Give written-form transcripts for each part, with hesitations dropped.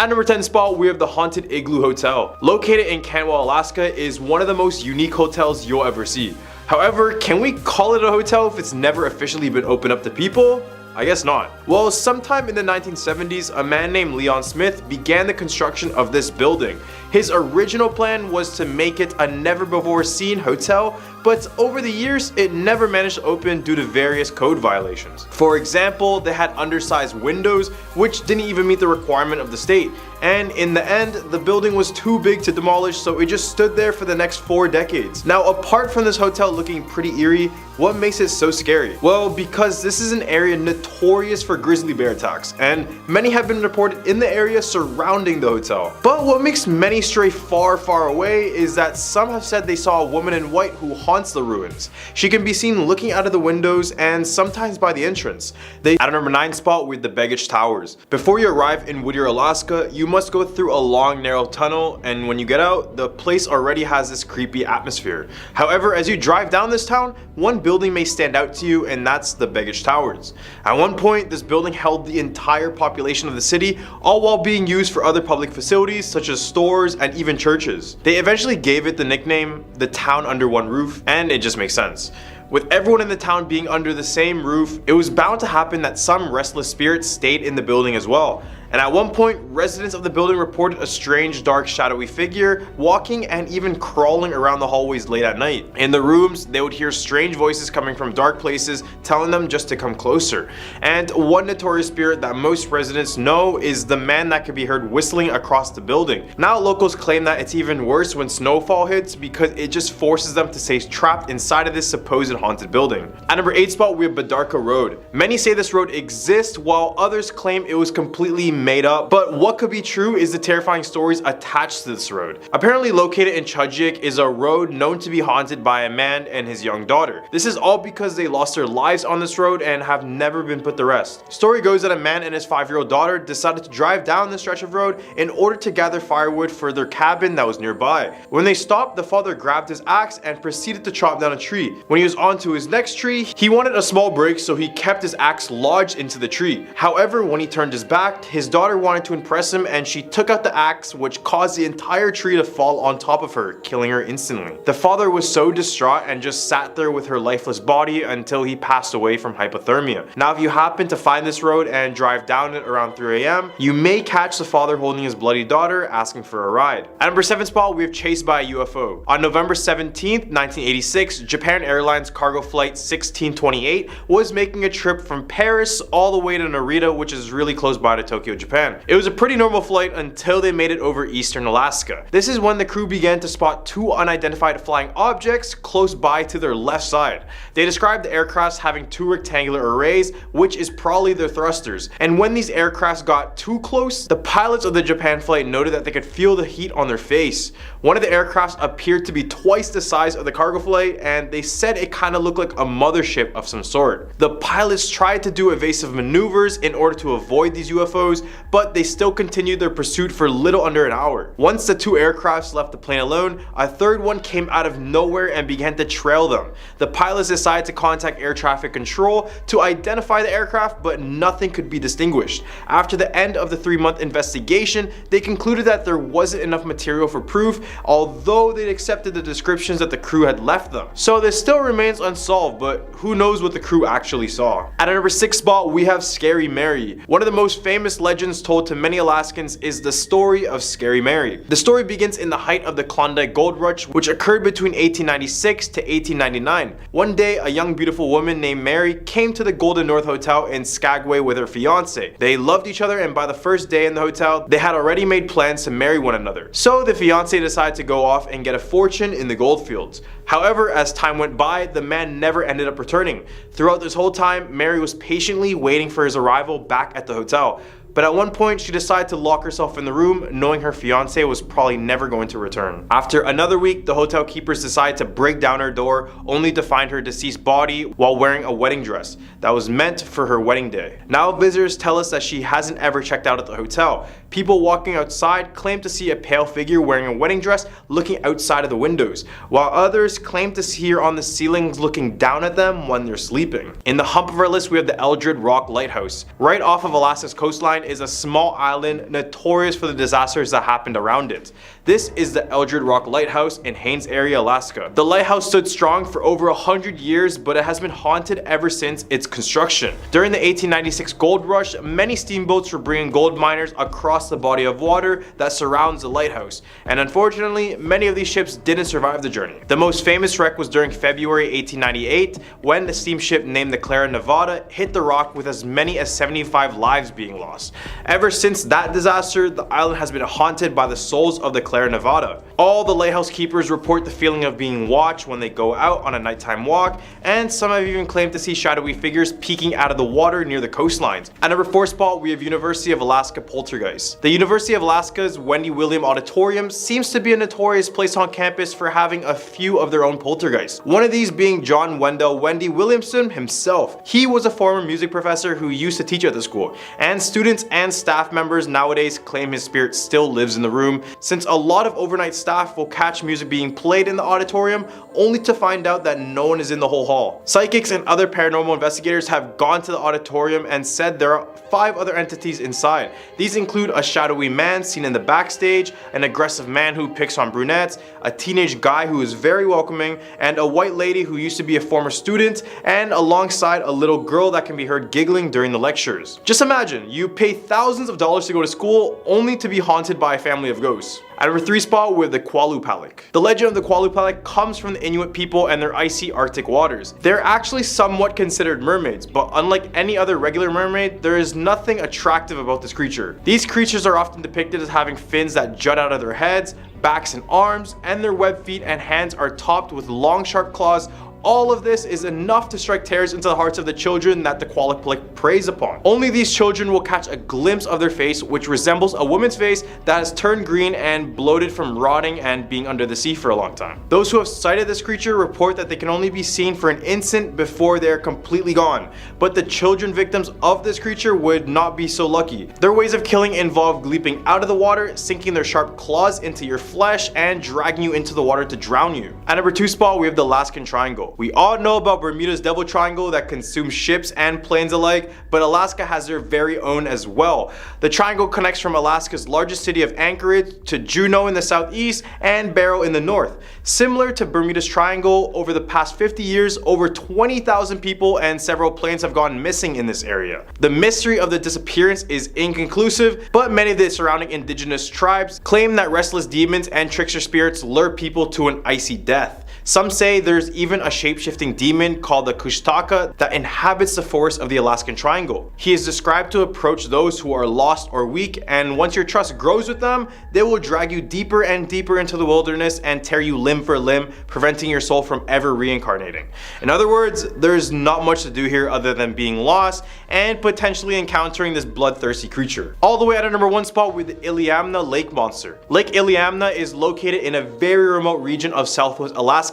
At number 10 spot, we have the Haunted Igloo Hotel. Located in Cantwell, Alaska, is one of the most unique hotels you'll ever see. However, can we call it a hotel if it's never officially been opened up to people? I guess not. Well, sometime in the 1970s, a man named Leon Smith began the construction of this building. His original plan was to make it a never-before-seen hotel, but over the years, it never managed to open due to various code violations. For example, they had undersized windows, which didn't even meet the requirement of the state. And in the end, the building was too big to demolish, so it just stood there for the next 4 decades. Now, apart from this hotel looking pretty eerie, what makes it so scary? Well, because this is an area notorious for grizzly bear attacks, and many have been reported in the area surrounding the hotel. But what makes many stray far, far away is that some have said they saw a woman in white who haunts the ruins. She can be seen looking out of the windows and sometimes by the entrance. At our number 9 spot, we have the Baggage Towers. Before you arrive in Whittier, Alaska, you must go through a long, narrow tunnel, and when you get out, the place already has this creepy atmosphere. However, as you drive down this town, one building may stand out to you, and that's the Baggage Towers. At one point, this building held the entire population of the city, all while being used for other public facilities such as stores and even churches. They eventually gave it the nickname, the town under one roof, and it just makes sense. With everyone in the town being under the same roof, it was bound to happen that some restless spirits stayed in the building as well. And at one point, residents of the building reported a strange, dark, shadowy figure walking and even crawling around the hallways late at night. In the rooms, they would hear strange voices coming from dark places telling them just to come closer. And one notorious spirit that most residents know is the man that could be heard whistling across the building. Now locals claim that it's even worse when snowfall hits because it just forces them to stay trapped inside of this supposed haunted building. At number 8 spot, we have Badaka Road. Many say this road exists while others claim it was completely made up, but what could be true is the terrifying stories attached to this road. Apparently located in Chudjik is a road known to be haunted by a man and his young daughter. This is all because they lost their lives on this road and have never been put to rest. Story goes that a man and his 5-year-old daughter decided to drive down this stretch of road in order to gather firewood for their cabin that was nearby. When they stopped, the father grabbed his axe and proceeded to chop down a tree. When he was on to his next tree, he wanted a small break, so he kept his axe lodged into the tree. However, when he turned his back, his daughter wanted to impress him and she took out the axe, which caused the entire tree to fall on top of her, killing her instantly. The father was so distraught and just sat there with her lifeless body until he passed away from hypothermia. Now, if you happen to find this road and drive down it around 3 AM, you may catch the father holding his bloody daughter asking for a ride. At number 7 spot, we have Chased by a UFO. On November 17th, 1986, Japan Airlines cargo flight 1628 was making a trip from Paris all the way to Narita, which is really close by to Tokyo, Japan. It was a pretty normal flight until they made it over eastern Alaska. This is when the crew began to spot 2 unidentified flying objects close by to their left side. They described the aircrafts having 2 rectangular arrays, which is probably their thrusters. And when these aircrafts got too close, the pilots of the Japan flight noted that they could feel the heat on their face. One of the aircrafts appeared to be twice the size of the cargo flight, and they said it kind of looked like a mothership of some sort. The pilots tried to do evasive maneuvers in order to avoid these UFOs, but they still continued their pursuit for little under an hour. Once the 2 aircrafts left the plane alone, a third one came out of nowhere and began to trail them. The pilots decided to contact air traffic control to identify the aircraft, but nothing could be distinguished. After the end of the 3-month investigation, they concluded that there wasn't enough material for proof, although they'd accepted the descriptions that the crew had left them. So this still remains unsolved, but who knows what the crew actually saw. At our number 6 spot, we have Scary Mary. One of the most famous legends told to many Alaskans is the story of Scary Mary. The story begins in the height of the Klondike Gold Rush, which occurred between 1896 to 1899. One day, a young beautiful woman named Mary came to the Golden North Hotel in Skagway with her fiance. They loved each other, and by the first day in the hotel, they had already made plans to marry one another. So the fiance decided to go off and get a fortune in the gold fields. However, as time went by, the man never ended up returning. Throughout this whole time, Mary was patiently waiting for his arrival back at the hotel. But at one point, she decided to lock herself in the room, knowing her fiance was probably never going to return. After another week, the hotel keepers decided to break down her door, only to find her deceased body while wearing a wedding dress that was meant for her wedding day. Now visitors tell us that she hasn't ever checked out at the hotel. People walking outside claim to see a pale figure wearing a wedding dress looking outside of the windows, while others claim to see her on the ceilings looking down at them when they're sleeping. In the hump of our list, we have the Eldred Rock Lighthouse. Right off of Alaska's coastline, coastline is a small island notorious for the disasters that happened around it. This is the Eldred Rock Lighthouse in Haines Area, Alaska. The lighthouse stood strong for over 100 years, but it has been haunted ever since its construction. During the 1896 gold rush, many steamboats were bringing gold miners across the body of water that surrounds the lighthouse, and unfortunately, many of these ships didn't survive the journey. The most famous wreck was during February 1898, when the steamship named the Clara Nevada hit the rock with as many as 75 lives being lost. Ever since that disaster, the island has been haunted by the souls of the Clara Nevada. All the lighthouse keepers report the feeling of being watched when they go out on a nighttime walk, and some have even claimed to see shadowy figures peeking out of the water near the coastlines. At number 4 spot, we have University of Alaska Poltergeist. The University of Alaska's Wendy William Auditorium seems to be a notorious place on campus for having a few of their own poltergeists. One of these being John Wendell Wendy Williamson himself. He was a former music professor who used to teach at the school, and students and staff members nowadays claim his spirit still lives in the room, since a lot of overnight staff will catch music being played in the auditorium only to find out that no one is in the whole hall. Psychics and other paranormal investigators have gone to the auditorium and said there are 5 other entities inside. These include a shadowy man seen in the backstage, an aggressive man who picks on brunettes, a teenage guy who is very welcoming, and a white lady who used to be a former student, and alongside a little girl that can be heard giggling during the lectures. Just imagine, you pay thousands of dollars to go to school only to be haunted by a family of ghosts. At number 3 spot, we have the Kullalu Palak. The legend of the Kullalu Palak comes from the Inuit people and their icy Arctic waters. They're actually somewhat considered mermaids, but unlike any other regular mermaid, there is nothing attractive about this creature. These creatures are often depicted as having fins that jut out of their heads, backs and arms, and their webbed feet and hands are topped with long sharp claws. All of this is enough to strike tears into the hearts of the children that the Kullalu Palak preys upon. Only these children will catch a glimpse of their face, which resembles a woman's face that has turned green and bloated from rotting and being under the sea for a long time. Those who have sighted this creature report that they can only be seen for an instant before they are completely gone, but the children victims of this creature would not be so lucky. Their ways of killing involve leaping out of the water, sinking their sharp claws into your flesh, and dragging you into the water to drown you. At number 2 spot, we have the Alaskan Triangle. We all know about Bermuda's Devil Triangle that consumes ships and planes alike, but Alaska has their very own as well. The triangle connects from Alaska's largest city of Anchorage to Juneau in the southeast and Barrow in the north. Similar to Bermuda's Triangle, over the past 50 years, over 20,000 people and several planes have gone missing in this area. The mystery of the disappearance is inconclusive, but many of the surrounding indigenous tribes claim that restless demons and trickster spirits lure people to an icy death. Some say there's even a shape-shifting demon called the Kushtaka that inhabits the forest of the Alaskan Triangle. He is described to approach those who are lost or weak, and once your trust grows with them, they will drag you deeper and deeper into the wilderness and tear you limb for limb, preventing your soul from ever reincarnating. In other words, there's not much to do here other than being lost and potentially encountering this bloodthirsty creature. All the way at our number 1 spot with the Iliamna Lake Monster. Lake Iliamna is located in a very remote region of southwest Alaska,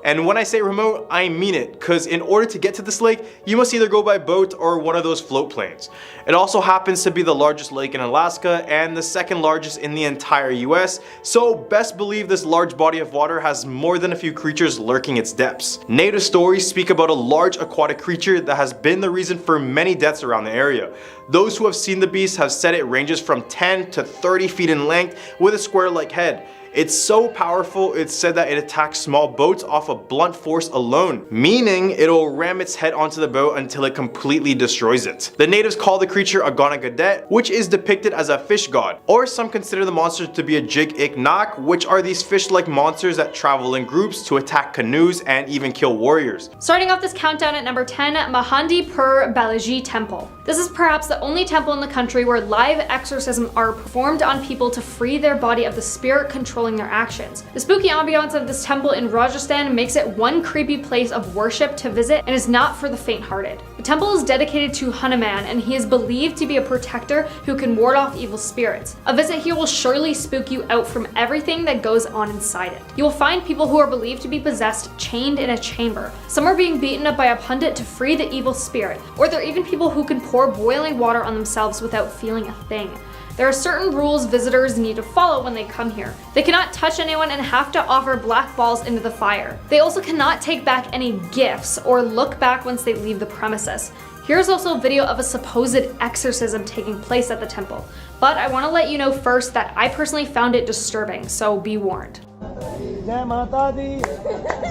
and when I say remote, I mean it, because in order to get to this lake, you must either go by boat or one of those float planes. It also happens to be the largest lake in Alaska and the 2nd largest in the entire US, so best believe this large body of water has more than a few creatures lurking its depths. Native stories speak about a large aquatic creature that has been the reason for many deaths around the area. Those who have seen the beast have said it ranges from 10 to 30 feet in length with a square-like head. It's so powerful, it's said that it attacks small boats off of blunt force alone, meaning it'll ram its head onto the boat until it completely destroys it. The natives call the creature a Gonagadet, which is depicted as a fish god, or some consider the monster to be a Jig-ik-nak, which are these fish-like monsters that travel in groups to attack canoes and even kill warriors. Starting off this countdown at number 10, Mahandi Balaji Temple. This is perhaps the only temple in the country where live exorcisms are performed on people to free their body of the spirit controlling their actions. The spooky ambiance of this temple in Rajasthan makes it one creepy place of worship to visit and is not for the faint-hearted. The temple is dedicated to Hanuman, and he is believed to be a protector who can ward off evil spirits. A visit here will surely spook you out from everything that goes on inside it. You will find people who are believed to be possessed chained in a chamber. Some are being beaten up by a pundit to free the evil spirit, or there are even people who can pour boiling water on themselves without feeling a thing. There are certain rules visitors need to follow when they come here. They cannot touch anyone and have to offer black balls into the fire. They also cannot take back any gifts or look back once they leave the premises. Here's also a video of a supposed exorcism taking place at the temple. But I want to let you know first that I personally found it disturbing, so be warned. जय माता दी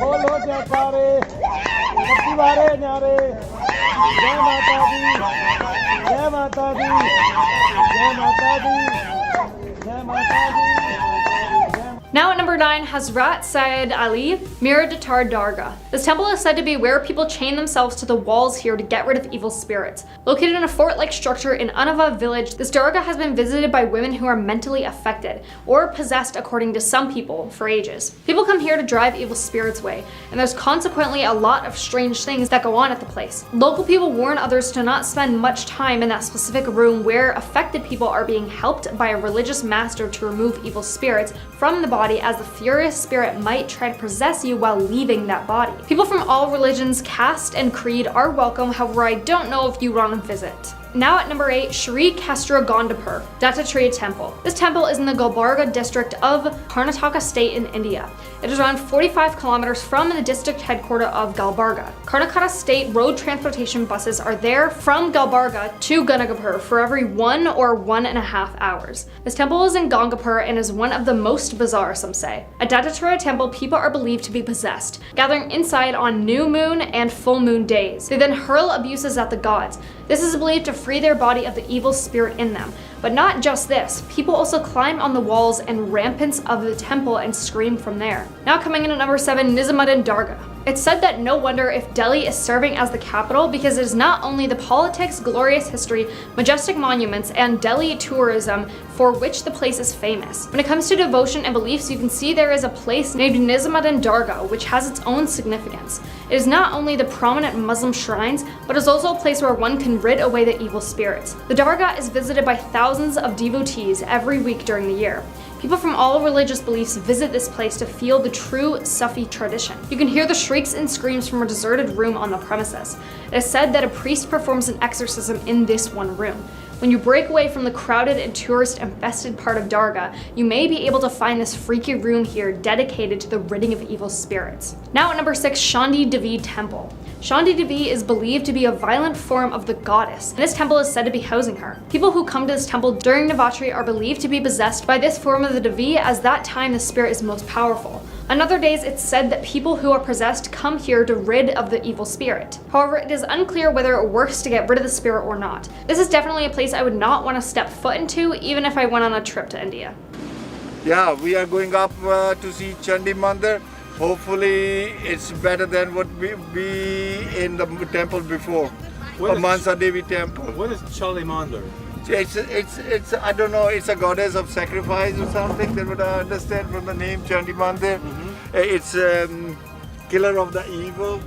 बोलो जयकारे सबकी बारे न्यारे जय माता दी जय माता दी जय माता दी जय माता दी Now at number 9, Hazrat Syed Ali, Mira Dargah. This temple is said to be where people chain themselves to the walls here to get rid of evil spirits. Located in a fort-like structure in Unava village, this Dargah has been visited by women who are mentally affected, or possessed according to some people, for ages. People come here to drive evil spirits away, and there's consequently a lot of strange things that go on at the place. Local people warn others to not spend much time in that specific room where affected people are being helped by a religious master to remove evil spirits from the body, as the furious spirit might try to possess you while leaving that body. People from all religions, caste, and creed are welcome, however I don't know if you want to visit. Now at number 8, Shri Castrogandapur, Dattatreya Temple. This temple is in the Gulbarga district of Karnataka state in India. It is around 45 kilometers from the district headquarters of Gulbarga. Karnataka state road transportation buses are there from Gulbarga to Gangapur for every 1 or 1.5 hours. This temple is in Gangapur and is one of the most bizarre, some say. At Dattatreya Temple, people are believed to be possessed, gathering inside on new moon and full moon days. They then hurl abuses at the gods. This is believed to free their body of the evil spirit in them. But not just this, people also climb on the walls and rampants of the temple and scream from there. Now coming in at number 7, Nizamuddin Dargah. It's said that no wonder if Delhi is serving as the capital, because it is not only the politics, glorious history, majestic monuments, and Delhi tourism for which the place is famous. When it comes to devotion and beliefs, you can see there is a place named Nizamuddin Dargah, which has its own significance. It is not only the prominent Muslim shrines, but is also a place where one can rid away the evil spirits. The Dargah is visited by thousands of devotees every week during the year. People from all religious beliefs visit this place to feel the true Sufi tradition. You can hear the shrieks and screams from a deserted room on the premises. It is said that a priest performs an exorcism in this one room. When you break away from the crowded and tourist-infested part of Dargah, you may be able to find this freaky room here dedicated to the ridding of evil spirits. Now at number 6, Shandi Devi Temple. Shandi Devi is believed to be a violent form of the goddess, and this temple is said to be housing her. People who come to this temple during Navratri are believed to be possessed by this form of the Devi, as that time the spirit is most powerful. On other days, it's said that people who are possessed come here to rid of the evil spirit. However, it is unclear whether it works to get rid of the spirit or not. This is definitely a place I would not want to step foot into, even if I went on a trip to India. Yeah, we are going up to see Chandi Mandir. Hopefully, it's better than what we in the temple before. Mansa Devi temple. What is Chandi Mandir? It's I don't know, it's a goddess of sacrifice or something. That's what I understand from the name Chandi Mandir. It's killer of the evil.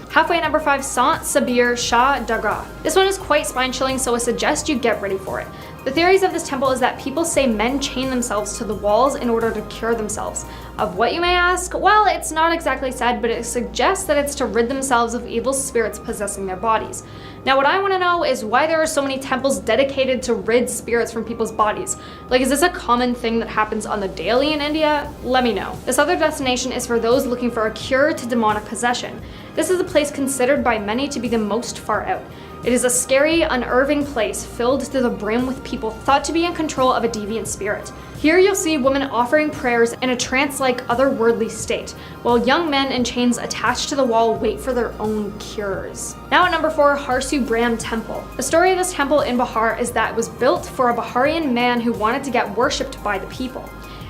Halfway at number 5, Sant Sabar Shah Dargah. This one is quite spine-chilling, so I suggest you get ready for it. The theories of this temple is that people say men chain themselves to the walls in order to cure themselves. Of what, you may ask? Well, it's not exactly said, but it suggests that it's to rid themselves of evil spirits possessing their bodies. Now what I want to know is why there are so many temples dedicated to rid spirits from people's bodies. Like, is this a common thing that happens on the daily in India? Let me know. This other destination is for those looking for a cure to demonic possession. This is a place considered by many to be the most far out. It is a scary, unnerving place filled to the brim with people thought to be in control of a deviant spirit. Here you'll see women offering prayers in a trance-like otherworldly state, while young men in chains attached to the wall wait for their own cures. Now at number 4, Harsu Bram Temple. The story of this temple in Bihar is that it was built for a Baharian man who wanted to get worshipped by the people.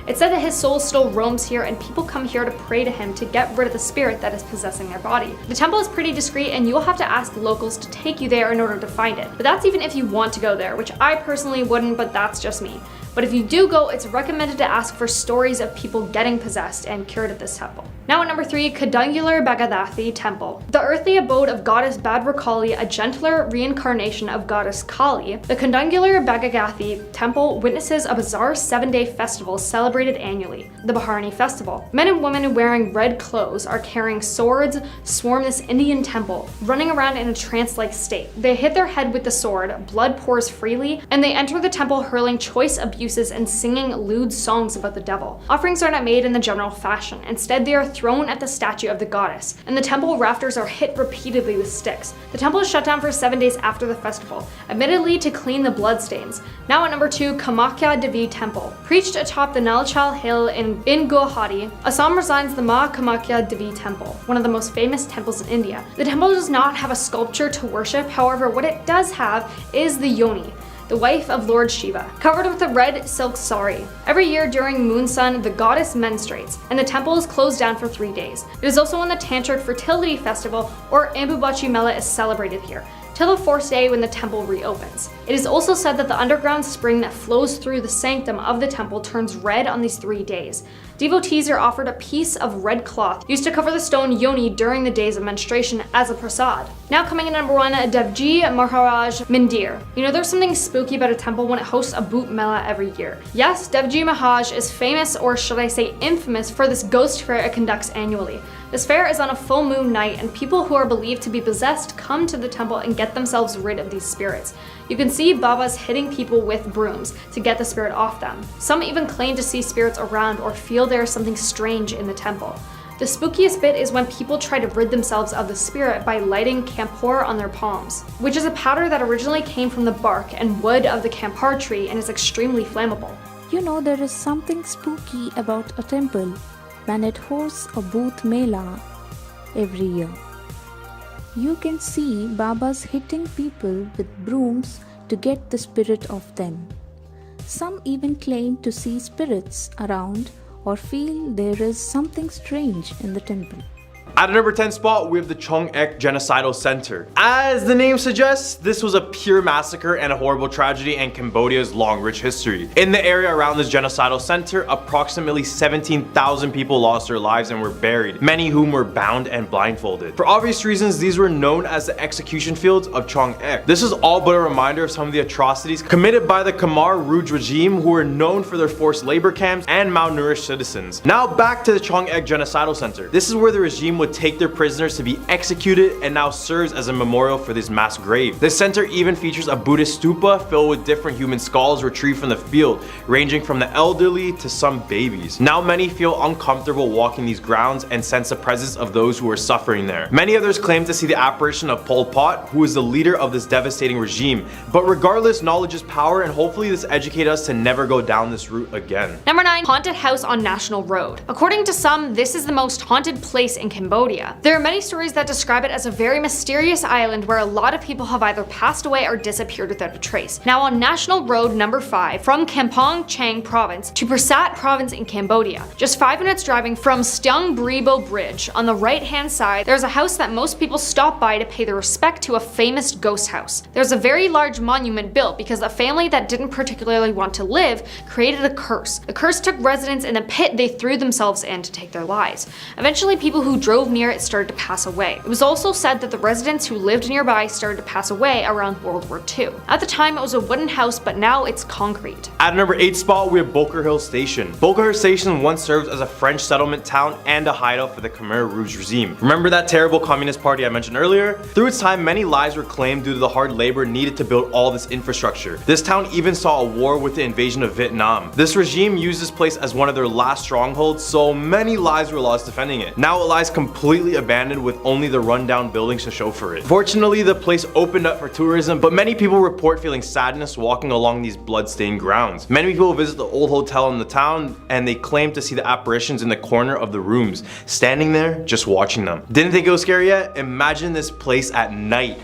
It's said that his soul still roams here, and people come here to pray to him to get rid of the spirit that is possessing their body. The temple is pretty discreet, and you'll have to ask locals to take you there in order to find it. But that's even if you want to go there, which I personally wouldn't, but that's just me. But if you do go, it's recommended to ask for stories of people getting possessed and cured at this temple. Now at number 3, Kadalgarh Bhagadathi Temple. The earthly abode of goddess Bhadrakali, a gentler reincarnation of goddess Kali, the Kadalgarh Bhagadathi Temple witnesses a bizarre 7-day festival celebrated annually, the Baharani Festival. Men and women wearing red clothes are carrying swords, swarm this Indian temple, running around in a trance-like state. They hit their head with the sword, blood pours freely, and they enter the temple hurling choice abuses and singing lewd songs about the devil. Offerings are not made in the general fashion. Instead, they are thrown at the statue of the goddess, and the temple rafters are hit repeatedly with sticks. The temple is shut down for 7 days after the festival, admittedly to clean the bloodstains. Now at number 2, Kamakya Devi Temple. Preached atop the Nalchal Hill in Guwahati, Assam resides the Ma Kamakya Devi Temple, one of the most famous temples in India. The temple does not have a sculpture to worship, however what it does have is the Yoni, the wife of Lord Shiva, covered with a red silk sari. Every year during moon sun, the goddess menstruates, and the temple is closed down for 3 days. It is also when the Tantric Fertility Festival, or Ambubachi Mela, is celebrated here, till the 4th day when the temple reopens. It is also said that the underground spring that flows through the sanctum of the temple turns red on these 3 days. Devotees are offered a piece of red cloth used to cover the stone yoni during the days of menstruation as a prasad. Now coming in number 1, Devji Maharaj Mandir. You know, there's something spooky about a temple when it hosts a Bhoot Mela every year. Yes, Devji Maharaj is famous, or should I say infamous, for this ghost fair it conducts annually. This fair is on a full moon night, and people who are believed to be possessed come to the temple and get themselves rid of these spirits. You can see Babas hitting people with brooms to get the spirit off them. Some even claim to see spirits around or feel there is something strange in the temple. The spookiest bit is when people try to rid themselves of the spirit by lighting kampor on their palms, which is a powder that originally came from the bark and wood of the kampar tree and is extremely flammable. You know, there is something spooky about a temple when it hosts a Bhoot Mela every year. You can see Babas hitting people with brooms to get the spirit of them. Some even claim to see spirits around or feel there is something strange in the temple. At a number 10 spot, we have the Chong-ek Genocidal Center. As the name suggests, this was a pure massacre and a horrible tragedy in Cambodia's long, rich history. In the area around this genocidal center, approximately 17,000 people lost their lives and were buried, many whom were bound and blindfolded. For obvious reasons, these were known as the execution fields of Chong-ek. This is all but a reminder of some of the atrocities committed by the Khmer Rouge regime, who were known for their forced labor camps and malnourished citizens. Now back to the Chong-ek Genocidal Center. This is where the regime would take their prisoners to be executed and now serves as a memorial for this mass grave. This center even features a Buddhist stupa filled with different human skulls retrieved from the field, ranging from the elderly to some babies. Now many feel uncomfortable walking these grounds and sense the presence of those who are suffering there. Many others claim to see the apparition of Pol Pot, who is the leader of this devastating regime. But regardless, knowledge is power, and hopefully this educates us to never go down this route again. Number 9, Haunted House on National Road. According to some, this is the most haunted place in Cambodia. There are many stories that describe it as a very mysterious island where a lot of people have either passed away or disappeared without a trace. Now on National Road number 5, from Kampong Chang Province to Persat Province in Cambodia, just 5 minutes driving from Steung Bribo Bridge, on the right hand side, there's a house that most people stop by to pay their respect to a famous ghost house. There's a very large monument built because a family that didn't particularly want to live created a curse. The curse took residents in a pit they threw themselves in to take their lives. Eventually people who drove near it started to pass away. It was also said that the residents who lived nearby started to pass away around World War II. At the time it was a wooden house, but now it's concrete. At number 8 spot, we have Boker Hill Station. Boker Hill Station once served as a French settlement town and a hideout for the Khmer Rouge regime. Remember that terrible communist party I mentioned earlier? Through its time, many lives were claimed due to the hard labor needed to build all this infrastructure. This town even saw a war with the invasion of Vietnam. This regime used this place as one of their last strongholds, so many lives were lost defending it. Now it lies completely abandoned with only the rundown buildings to show for it. Fortunately, the place opened up for tourism, but many people report feeling sadness walking along these blood-stained grounds. Many people visit the old hotel in the town and they claim to see the apparitions in the corner of the rooms, standing there just watching them. Didn't think it was scary yet? Imagine this place at night.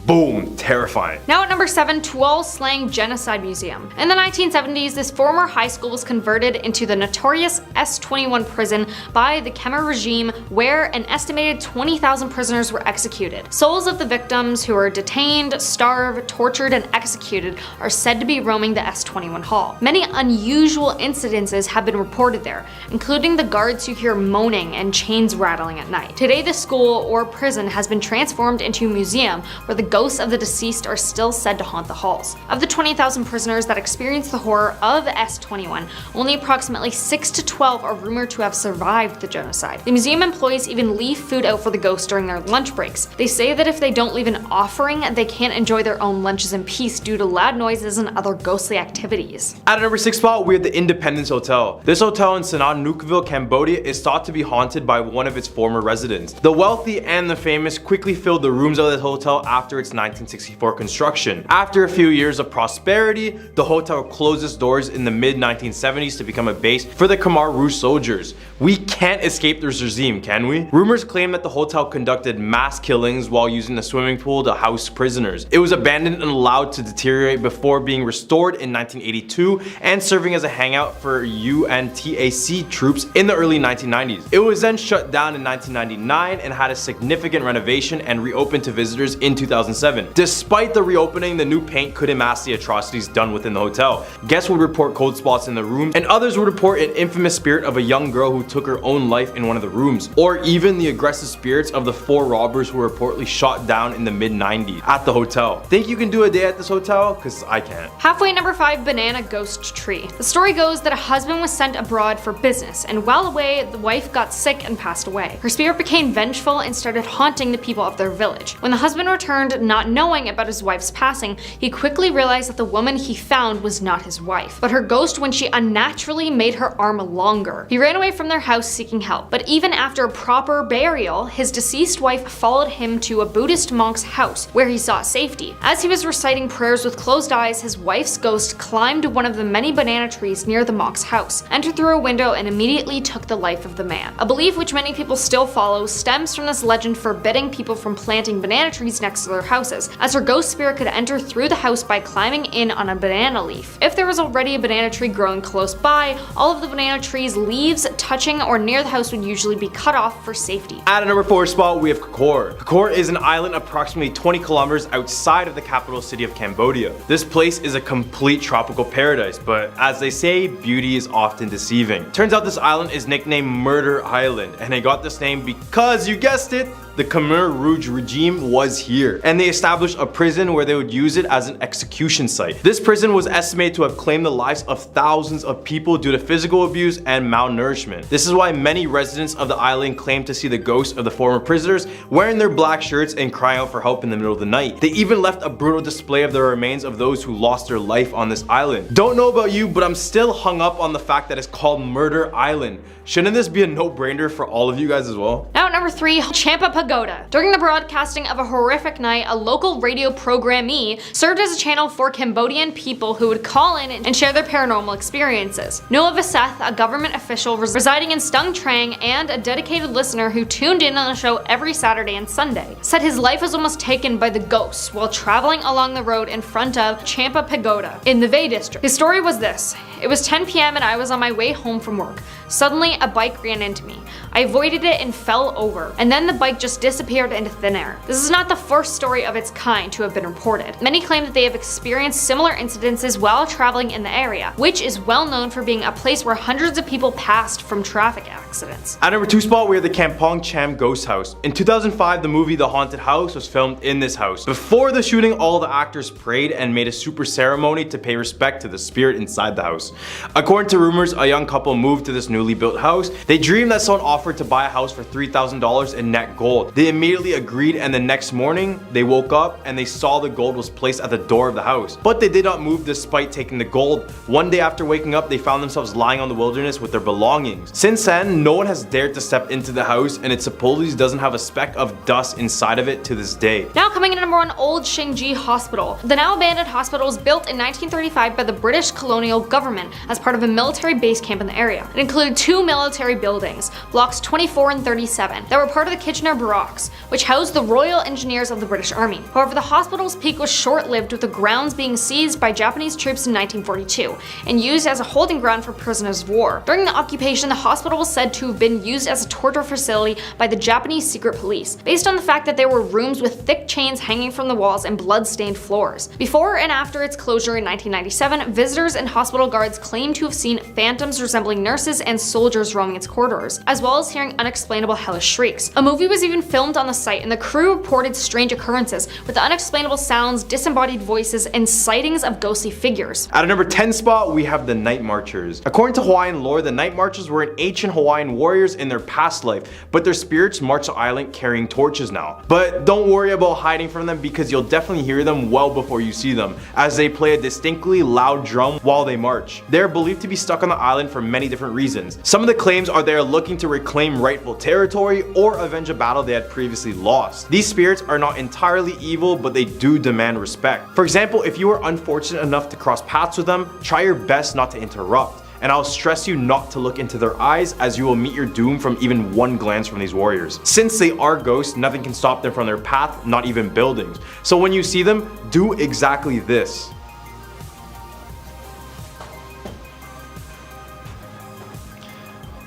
Boom, terrifying. Now at number 7, Tuol Sleng Genocide Museum. In the 1970s, this former high school was converted into the notorious S21 prison by the Khmer regime, where an estimated 20,000 prisoners were executed. Souls of the victims who were detained, starved, tortured, and executed are said to be roaming the S21 hall. Many unusual incidences have been reported there, including the guards who hear moaning and chains rattling at night. Today, the school or prison has been transformed into a museum where the the ghosts of the deceased are still said to haunt the halls. Of the 20,000 prisoners that experienced the horror of S21, only approximately 6 to 12 are rumored to have survived the genocide. The museum employees even leave food out for the ghosts during their lunch breaks. They say that if they don't leave an offering, they can't enjoy their own lunches in peace due to loud noises and other ghostly activities. At number 6 spot, we have the Independence Hotel. This hotel in Sihanoukville, Cambodia is thought to be haunted by one of its former residents. The wealthy and the famous quickly filled the rooms of the hotel after its 1964 construction. After a few years of prosperity, the hotel closed its doors in the mid-1970s to become a base for the Khmer Rouge soldiers. We can't escape this regime, can we? Rumors claim that the hotel conducted mass killings while using the swimming pool to house prisoners. It was abandoned and allowed to deteriorate before being restored in 1982 and serving as a hangout for UNTAC troops in the early 1990s. It was then shut down in 1999 and had a significant renovation and reopened to visitors in 2007. Despite the reopening, the new paint couldn't mask the atrocities done within the hotel. Guests would report cold spots in the room, and others would report an infamous spirit of a young girl who took her own life in one of the rooms, or even the aggressive spirits of the 4 robbers who were reportedly shot down in the mid-90s at the hotel. Think you can do a day at this hotel? Cause I can't. Halfway, number 5, Banana Ghost Tree. The story goes that a husband was sent abroad for business, and while away, the wife got sick and passed away. Her spirit became vengeful and started haunting the people of their village. When the husband returned, not knowing about his wife's passing, he quickly realized that the woman he found was not his wife, but her ghost when she unnaturally made her arm longer. He ran away from their house seeking help, but even after a proper burial, his deceased wife followed him to a Buddhist monk's house where he sought safety. As he was reciting prayers with closed eyes, his wife's ghost climbed one of the many banana trees near the monk's house, entered through a window, and immediately took the life of the man. A belief which many people still follow stems from this legend forbidding people from planting banana trees next to their houses, as her ghost spirit could enter through the house by climbing in on a banana leaf. If there was already a banana tree growing close by, all of the banana tree's leaves touching or near the house would usually be cut off for safety. At a number 4 spot, we have Kakor. Kakor is an island approximately 20 kilometers outside of the capital city of Cambodia. This place is a complete tropical paradise, but as they say, beauty is often deceiving. Turns out this island is nicknamed Murder Island, and it got this name because, you guessed it, the Khmer Rouge regime was here, and they established a prison where they would use it as an execution site. This prison was estimated to have claimed the lives of thousands of people due to physical abuse and malnourishment. This is why many residents of the island claim to see the ghosts of the former prisoners wearing their black shirts and crying out for help in the middle of the night. They even left a brutal display of the remains of those who lost their life on this island. Don't know about you, but I'm still hung up on the fact that it's called Murder Island. Shouldn't this be a no-brainer for all of you guys as well? Now at number 3, Champa Pagoda. During the broadcasting of a horrific night, a local radio programmee served as a channel for Cambodian people who would call in and share their paranormal experiences. Noah Vaseth, a government official residing in Stung Treng and a dedicated listener who tuned in on the show every Saturday and Sunday, said his life was almost taken by the ghosts while traveling along the road in front of Champa Pagoda in the Vay district. His story was this: it was 10 p.m. and I was on my way home from work. Suddenly, a bike ran into me. I avoided it and fell over, and then the bike just disappeared into thin air. This is not the first story of its kind to have been reported. Many claim that they have experienced similar incidences while traveling in the area, which is well known for being a place where hundreds of people passed from traffic accidents. At number 2 spot, we have the Kampong Cham Ghost House. In 2005, the movie The Haunted House was filmed in this house. Before the shooting, all the actors prayed and made a super ceremony to pay respect to the spirit inside the house. According to rumors, a young couple moved to this newly built house. They dreamed that someone offered to buy a house for $3,000 in net gold. They immediately agreed, and the next morning, they woke up and they saw the gold was placed at the door of the house. But they did not move despite taking the gold. One day after waking up, they found themselves lying on the wilderness with their belongings. Since then, no one has dared to step into the house, and it supposedly doesn't have a speck of dust inside of it to this day. Now coming in at number 1, Old Shinji Hospital. The now abandoned hospital was built in 1935 by the British colonial government as part of a military base camp in the area. It included 2 military buildings, blocks 24 and 37, that were part of the Kitchener Barracks, which housed the Royal Engineers of the British Army. However, the hospital's peak was short-lived, with the grounds being seized by Japanese troops in 1942 and used as a holding ground for prisoners of war. During the occupation, the hospital was said to have been used as a torture facility by the Japanese secret police, based on the fact that there were rooms with thick chains hanging from the walls and blood-stained floors. Before and after its closure in 1997, visitors and hospital guards guards claim to have seen phantoms resembling nurses and soldiers roaming its corridors, as well as hearing unexplainable hellish shrieks. A movie was even filmed on the site, and the crew reported strange occurrences with unexplainable sounds, disembodied voices, and sightings of ghostly figures. At a number 10 spot, we have the Night Marchers. According to Hawaiian lore, the Night Marchers were an ancient Hawaiian warriors in their past life, but their spirits march the island carrying torches now. But don't worry about hiding from them, because you'll definitely hear them well before you see them, as they play a distinctly loud drum while they march. They're believed to be stuck on the island for many different reasons. Some of the claims are they are looking to reclaim rightful territory or avenge a battle they had previously lost. These spirits are not entirely evil, but they do demand respect. For example, if you are unfortunate enough to cross paths with them, try your best not to interrupt. And I'll stress you not to look into their eyes, as you will meet your doom from even one glance from these warriors. Since they are ghosts, nothing can stop them from their path, not even buildings. So when you see them, do exactly this.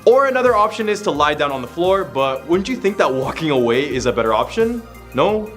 Or another option is to lie down on the floor, but wouldn't you think that walking away is a better option? No?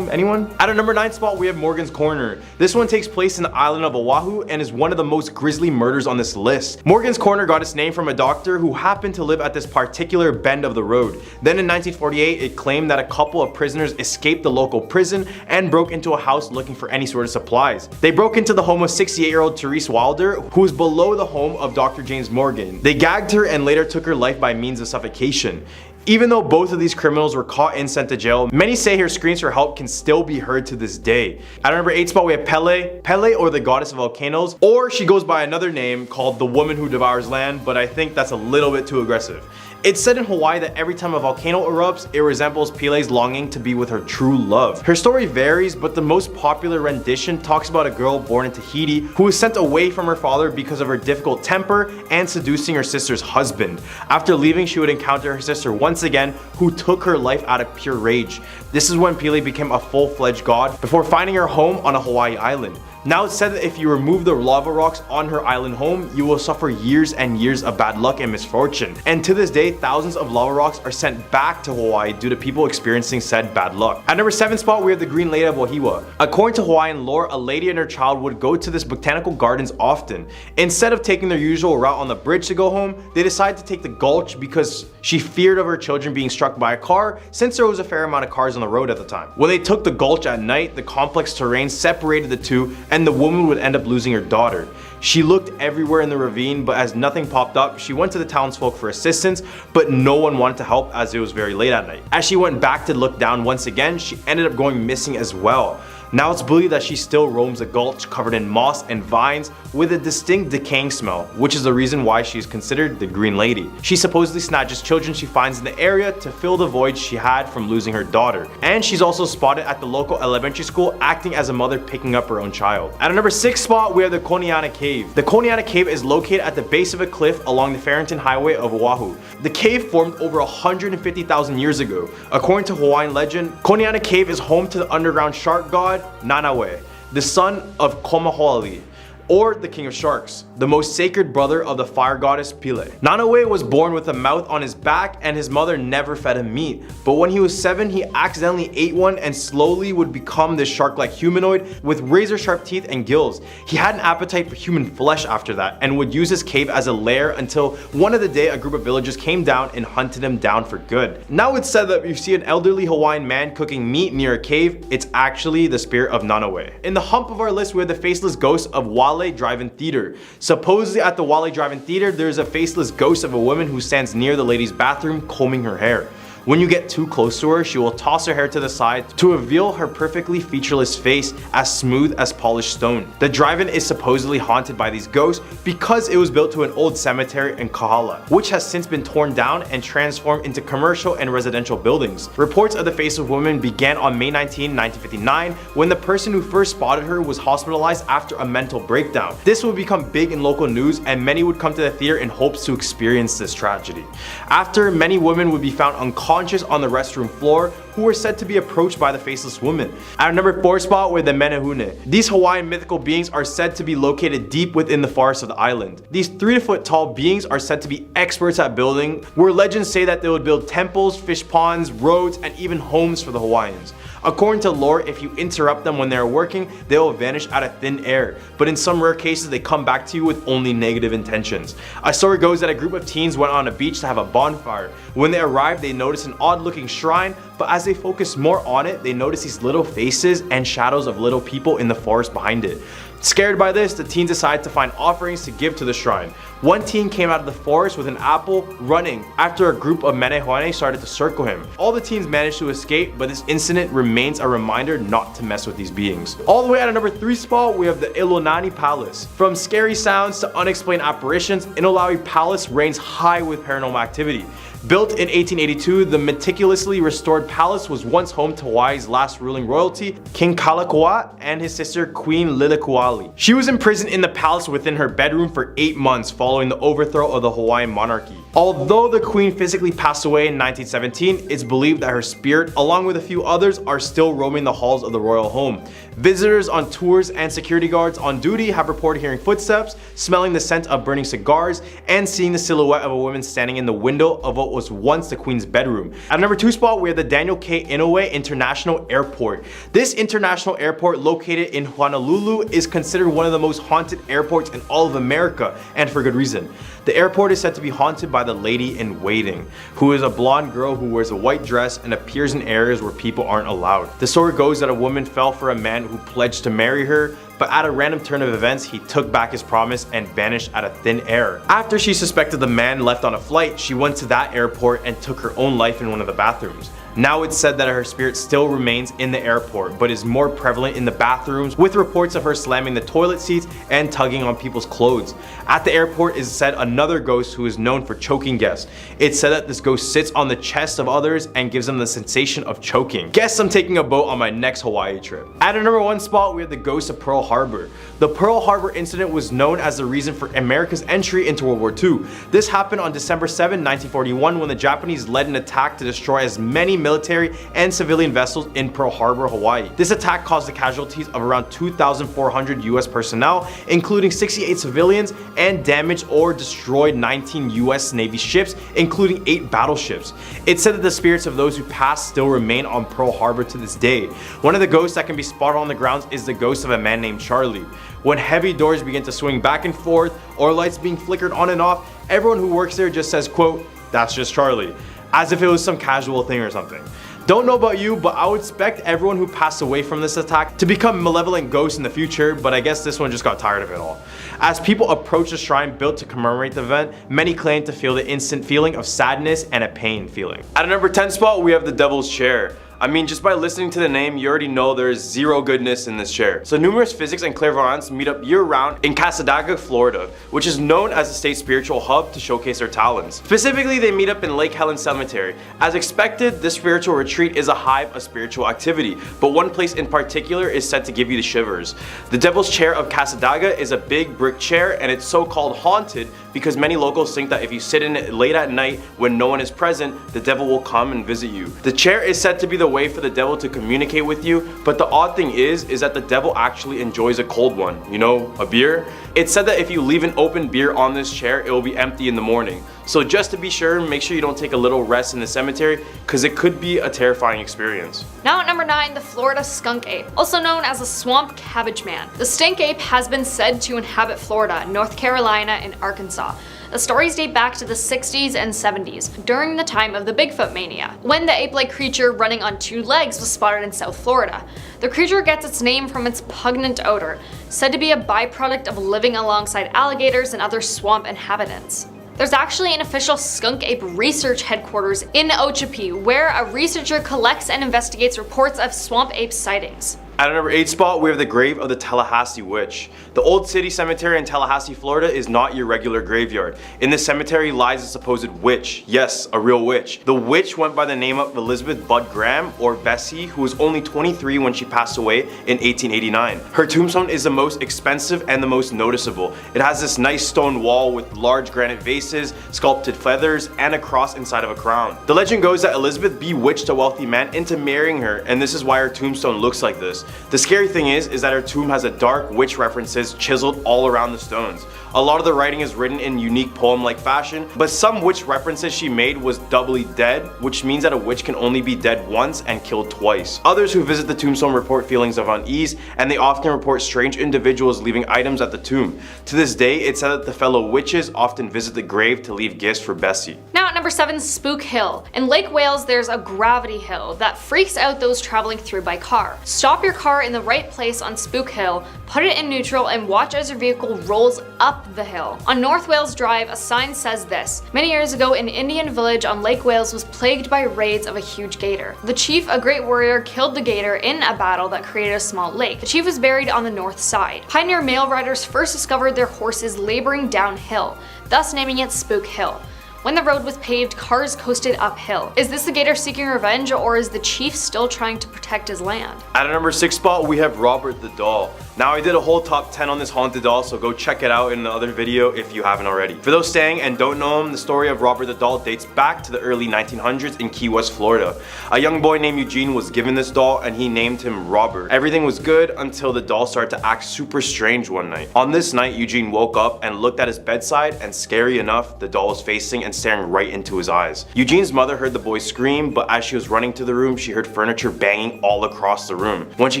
Anyone? At a number 9 spot, we have Morgan's Corner. This one takes place in the island of Oahu and is one of the most grisly murders on this list. Morgan's Corner got its name from a doctor who happened to live at this particular bend of the road. Then in 1948, it claimed that a couple of prisoners escaped the local prison and broke into a house looking for any sort of supplies. They broke into the home of 68-year-old Therese Wilder, who was below the home of Dr. James Morgan. They gagged her and later took her life by means of suffocation. Even though both of these criminals were caught and sent to jail, many say her screams for help can still be heard to this day. At our number 8 spot, we have Pele, or the goddess of volcanoes, or she goes by another name called the woman who devours land, but I think that's a little bit too aggressive. It's said in Hawaii that every time a volcano erupts, it resembles Pele's longing to be with her true love. Her story varies, but the most popular rendition talks about a girl born in Tahiti who was sent away from her father because of her difficult temper and seducing her sister's husband. After leaving, she would encounter her sister once again, who took her life out of pure rage. This is when Pele became a full-fledged god before finding her home on a Hawaii island. Now it's said that if you remove the lava rocks on her island home, you will suffer years and years of bad luck and misfortune. And to this day, thousands of lava rocks are sent back to Hawaii due to people experiencing said bad luck. At number 7 spot, we have the Green Lady of Wahiawa. According to Hawaiian lore, a lady and her child would go to this botanical gardens often. Instead of taking their usual route on the bridge to go home, they decided to take the gulch because she feared of her children being struck by a car, since there was a fair amount of cars on the road at the time. When they took the gulch at night, the complex terrain separated the two, and the woman would end up losing her daughter. She looked everywhere in the ravine, but as nothing popped up, she went to the townsfolk for assistance, but no one wanted to help as it was very late at night. As she went back to look down once again, she ended up going missing as well. Now it's believed that she still roams the gulch covered in moss and vines with a distinct decaying smell, which is the reason why she is considered the Green Lady. She supposedly snatches children she finds in the area to fill the void she had from losing her daughter. And she's also spotted at the local elementary school acting as a mother picking up her own child. At a number 6 spot, we have the Konyana Cave. The Konyana Cave is located at the base of a cliff along the Farrington Highway of Oahu. The cave formed over 150,000 years ago. According to Hawaiian legend, Konyana Cave is home to the underground shark god Nanaue, the son of Komahoali, or the king of sharks, the most sacred brother of the fire goddess Pele. Nanaue was born with a mouth on his back, and his mother never fed him meat. But when he was 7, he accidentally ate one and slowly would become this shark-like humanoid with razor-sharp teeth and gills. He had an appetite for human flesh after that, and would use his cave as a lair until one of the day a group of villagers came down and hunted him down for good. Now it's said that if you see an elderly Hawaiian man cooking meat near a cave, it's actually the spirit of Nanaue. In the hump of our list, we have the faceless ghost of Wale Drive-In Theater. Supposedly at the Wale Drive-In Theater, there is a faceless ghost of a woman who stands near the ladies' bathroom combing her hair. When you get too close to her, she will toss her hair to the side to reveal her perfectly featureless face as smooth as polished stone. The drive-in is supposedly haunted by these ghosts because it was built to an old cemetery in Kahala, which has since been torn down and transformed into commercial and residential buildings. Reports of the faceless woman began on May 19, 1959, when the person who first spotted her was hospitalized after a mental breakdown. This would become big in local news, and many would come to the theater in hopes to experience this tragedy. After, many women would be found unconscious on the restroom floor who were said to be approached by the faceless woman. At our number 4 spot, were the Menehune. These Hawaiian mythical beings are said to be located deep within the forest of the island. These 3 foot tall beings are said to be experts at building, where legends say that they would build temples, fish ponds, roads, and even homes for the Hawaiians. According to lore, if you interrupt them when they are working, they will vanish out of thin air, but in some rare cases they come back to you with only negative intentions. A story goes that a group of teens went on a beach to have a bonfire. When they arrived, they noticed an odd looking shrine, but as they focused more on it, they noticed these little faces and shadows of little people in the forest behind it. Scared by this, the teens decided to find offerings to give to the shrine. One teen came out of the forest with an apple, running, after a group of menehuane started to circle him. All the teens managed to escape, but this incident remains a reminder not to mess with these beings. All the way at a number 3 spot, we have the Lanikai Palace. From scary sounds to unexplained apparitions, Lanikai Palace reigns high with paranormal activity. Built in 1882, the meticulously restored palace was once home to Hawaii's last ruling royalty, King Kalakaua, and his sister Queen Lilikuali. She was imprisoned in the palace within her bedroom for 8 months following the overthrow of the Hawaiian monarchy. Although the queen physically passed away in 1917, it's believed that her spirit, along with a few others, are still roaming the halls of the royal home. Visitors on tours and security guards on duty have reported hearing footsteps, smelling the scent of burning cigars, and seeing the silhouette of a woman standing in the window of what was once the queen's bedroom. At number 2 spot, we have the Daniel K. Inouye International Airport. This international airport, located in Honolulu, is considered one of the most haunted airports in all of America, and for good reason. The airport is said to be haunted by the Lady in Waiting, who is a blonde girl who wears a white dress and appears in areas where people aren't allowed. The story goes that a woman fell for a man who pledged to marry her, but at a random turn of events, he took back his promise and vanished out of thin air. After she suspected the man left on a flight, she went to that airport and took her own life in one of the bathrooms. Now it's said that her spirit still remains in the airport, but is more prevalent in the bathrooms, with reports of her slamming the toilet seats and tugging on people's clothes. At the airport is said another ghost who is known for choking guests. It's said that this ghost sits on the chest of others and gives them the sensation of choking. Guess I'm taking a boat on my next Hawaii trip. At a number 1 spot, we have the ghost of Pearl Harbor. The Pearl Harbor incident was known as the reason for America's entry into World War II. This happened on December 7, 1941, when the Japanese led an attack to destroy as many military and civilian vessels in Pearl Harbor, Hawaii. This attack caused the casualties of around 2,400 US personnel, including 68 civilians, and damaged or destroyed 19 US Navy ships, including 8 battleships. It's said that the spirits of those who passed still remain on Pearl Harbor to this day. One of the ghosts that can be spotted on the grounds is the ghost of a man named Charlie. When heavy doors begin to swing back and forth, or lights being flickered on and off, everyone who works there just says, quote, "That's just Charlie," as if it was some casual thing or something. Don't know about you, but I would expect everyone who passed away from this attack to become malevolent ghosts in the future, but I guess this one just got tired of it all. As people approach the shrine built to commemorate the event, many claim to feel the instant feeling of sadness and a pain feeling. At a number 10 spot, we have the Devil's Chair. I mean, just by listening to the name, you already know there is zero goodness in this chair. So numerous physics and clairvoyants meet up year-round in Kadalgarh, Florida, which is known as the state's spiritual hub to showcase their talents. Specifically, they meet up in Lake Helen Cemetery. As expected, this spiritual retreat is a hive of spiritual activity, but one place in particular is said to give you the shivers. The Devil's Chair of Kadalgarh is a big brick chair, and it's so-called haunted because many locals think that if you sit in it late at night when no one is present, the devil will come and visit you. The chair is said to be the way for the devil to communicate with you, but the odd thing is that the devil actually enjoys a cold one, you know, a beer. It's said that if you leave an open beer on this chair, it will be empty in the morning. So just to be sure, make sure you don't take a little rest in the cemetery, because it could be a terrifying experience. Now at number 9, the Florida Skunk Ape, also known as the Swamp Cabbage Man. The Skunk Ape has been said to inhabit Florida, North Carolina, and Arkansas. The stories date back to the 60s and 70s, during the time of the Bigfoot mania, when the ape-like creature running on 2 legs was spotted in South Florida. The creature gets its name from its pungent odor, said to be a byproduct of living alongside alligators and other swamp inhabitants. There's actually an official skunk ape research headquarters in Okeechobee, where a researcher collects and investigates reports of swamp ape sightings. At a number 8 spot, we have the grave of the Tallahassee Witch. The Old City Cemetery in Tallahassee, Florida is not your regular graveyard. In this cemetery lies a supposed witch. Yes, a real witch. The witch went by the name of Elizabeth Budd Graham, or Bessie, who was only 23 when she passed away in 1889. Her tombstone is the most expensive and the most noticeable. It has this nice stone wall with large granite vases, sculpted feathers, and a cross inside of a crown. The legend goes that Elizabeth bewitched a wealthy man into marrying her, and this is why her tombstone looks like this. The scary thing is that her tomb has a dark witch references chiseled all around the stones. A lot of the writing is written in unique poem-like fashion, but some witch references she made was doubly dead, which means that a witch can only be dead once and killed twice. Others who visit the tombstone report feelings of unease, and they often report strange individuals leaving items at the tomb. To this day, it's said that the fellow witches often visit the grave to leave gifts for Bessie. Now at number 7, Spook Hill. In Lake Wales, there's a gravity hill that freaks out those traveling through by car. Stop your car in the right place on Spook Hill, put it in neutral, and watch as your vehicle rolls up the hill. On North Wales Drive, a sign says this: many years ago, an Indian village on Lake Wales was plagued by raids of a huge gator. The chief, a great warrior, killed the gator in a battle that created a small lake. The chief was buried on the north side. Pioneer mail riders first discovered their horses laboring downhill, thus naming it Spook Hill. When the road was paved, cars coasted uphill. Is this the gator seeking revenge, or is the chief still trying to protect his land? At a number 6 spot, we have Robert the Doll. Now, I did a whole top 10 on this haunted doll, so go check it out in another video if you haven't already. For those staying and don't know him, the story of Robert the Doll dates back to the early 1900s in Key West, Florida. A young boy named Eugene was given this doll and he named him Robert. Everything was good until the doll started to act super strange one night. On this night, Eugene woke up and looked at his bedside, and scary enough, the doll was facing and staring right into his eyes. Eugene's mother heard the boy scream, but as she was running to the room, she heard furniture banging all across the room. When she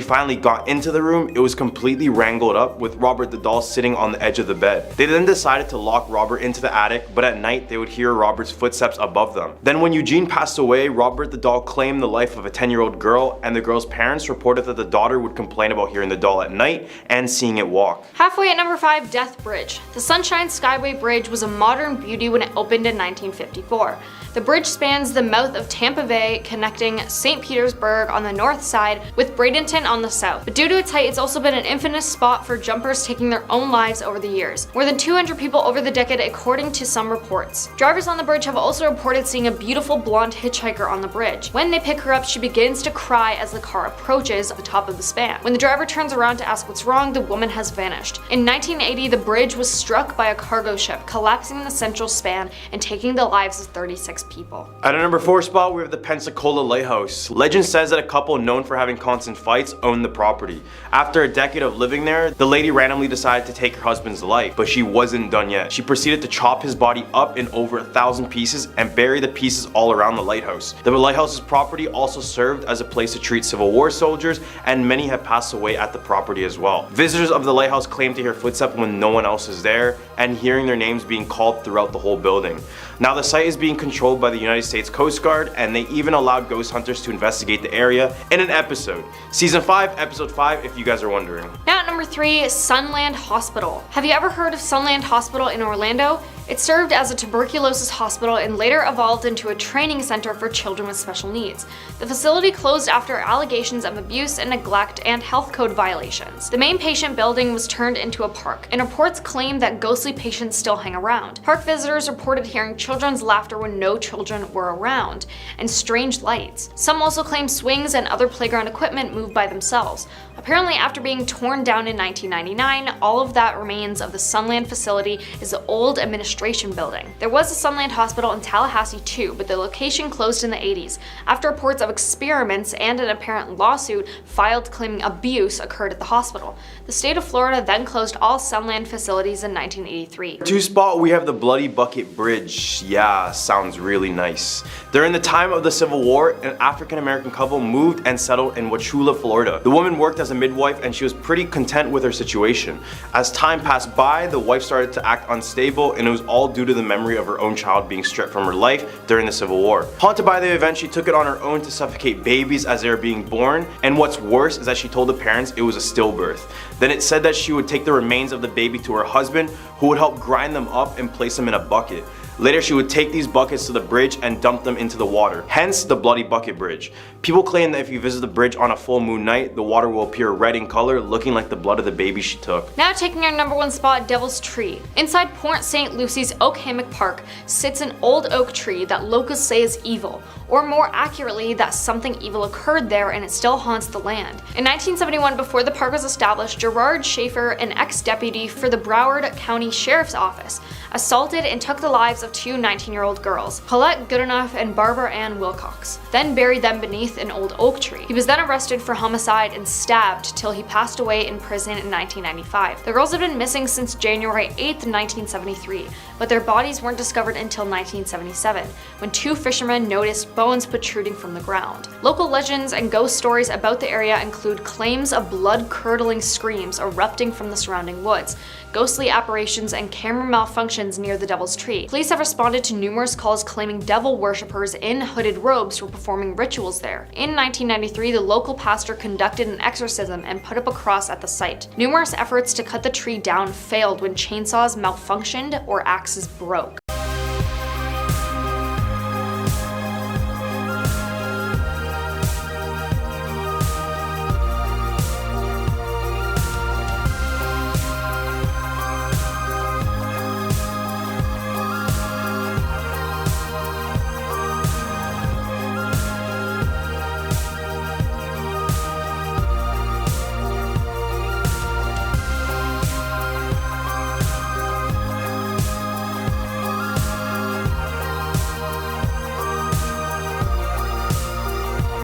finally got into the room, it was completely wrangled up with Robert the Doll sitting on the edge of the bed. They then decided to lock Robert into the attic, but at night they would hear Robert's footsteps above them. Then when Eugene passed away, Robert the Doll claimed the life of a 10-year-old girl, and the girl's parents reported that the daughter would complain about hearing the doll at night and seeing it walk. Halfway at number 5, Death Bridge. The Sunshine Skyway Bridge was a modern beauty when it opened in 1954. The bridge spans the mouth of Tampa Bay, connecting St. Petersburg on the north side with Bradenton on the south. But due to its height, it's also been an infamous spot for jumpers taking their own lives over the years. More than 200 people over the decade, according to some reports. Drivers on the bridge have also reported seeing a beautiful blonde hitchhiker on the bridge. When they pick her up, she begins to cry as the car approaches the top of the span. When the driver turns around to ask what's wrong, the woman has vanished. In 1980, the bridge was struck by a cargo ship, collapsing the central span and taking the lives of 36 people. At a number 4 spot, we have the Pensacola Lighthouse. Legend says that a couple known for having constant fights owned the property. After a decade of living there, the lady randomly decided to take her husband's life, but she wasn't done yet. She proceeded to chop his body up in over 1,000 pieces and bury the pieces all around the lighthouse. The lighthouse's property also served as a place to treat Civil War soldiers, and many have passed away at the property as well. Visitors of the lighthouse claim to hear footsteps when no one else is there, and hearing their names being called throughout the whole building. Now, the site is being controlled by the United States Coast Guard, and they even allowed ghost hunters to investigate the area in an episode. Season 5, episode 5, if you guys are wondering. Now at number 3, Sunland Hospital. Have you ever heard of Sunland Hospital in Orlando? It served as a tuberculosis hospital and later evolved into a training center for children with special needs. The facility closed after allegations of abuse and neglect and health code violations. The main patient building was turned into a park, and reports claim that ghostly patients still hang around. Park visitors reported hearing children's laughter when no children were around, and strange lights. Some also claim swings and other playground equipment moved by themselves. Apparently, after being torn down in 1999, all of that remains of the Sunland facility is the old administration building. There was a Sunland Hospital in Tallahassee too, but the location closed in the 80s after reports of experiments and an apparent lawsuit filed claiming abuse occurred at the hospital. The state of Florida then closed all Sunland facilities in 1983. 2 spot, we have the Bloody Bucket Bridge. Yeah, sounds really nice. During the time of the Civil War, an African-American couple moved and settled in Wauchula, Florida. The woman worked as a midwife and she was pretty content with her situation. As time passed by, the wife started to act unstable, and it was all due to the memory of her own child being stripped from her life during the Civil War. Haunted by the event, she took it on her own to suffocate babies as they were being born, and what's worse is that she told the parents it was a stillbirth. Then it said that she would take the remains of the baby to her husband, who would help grind them up and place them in a bucket. Later, she would take these buckets to the bridge and dump them into the water, hence the Bloody Bucket Bridge. People claim that if you visit the bridge on a full moon night, the water will appear red in color, looking like the blood of the baby she took. Now taking our number 1 spot, Devil's Tree. Inside Port St. Lucie's Oak Hammock Park sits an old oak tree that locals say is evil, or more accurately, that something evil occurred there and it still haunts the land. In 1971, before the park was established, Gerard Schaefer, an ex-deputy for the Broward County Sheriff's Office, assaulted and took the lives of two 19-year-old girls, Paulette Goodenough and Barbara Ann Wilcox, then buried them beneath an old oak tree. He was then arrested for homicide and stabbed till he passed away in prison in 1995. The girls had been missing since January 8th, 1973, but their bodies weren't discovered until 1977, when two fishermen noticed bones protruding from the ground. Local legends and ghost stories about the area include claims of blood-curdling screams erupting from the surrounding woods, ghostly apparitions, and camera malfunctions near the Devil's Tree. Police have responded to numerous calls claiming devil worshippers in hooded robes were performing rituals there. In 1993, the local pastor conducted an exorcism and put up a cross at the site. Numerous efforts to cut the tree down failed when chainsaws malfunctioned or axes broke.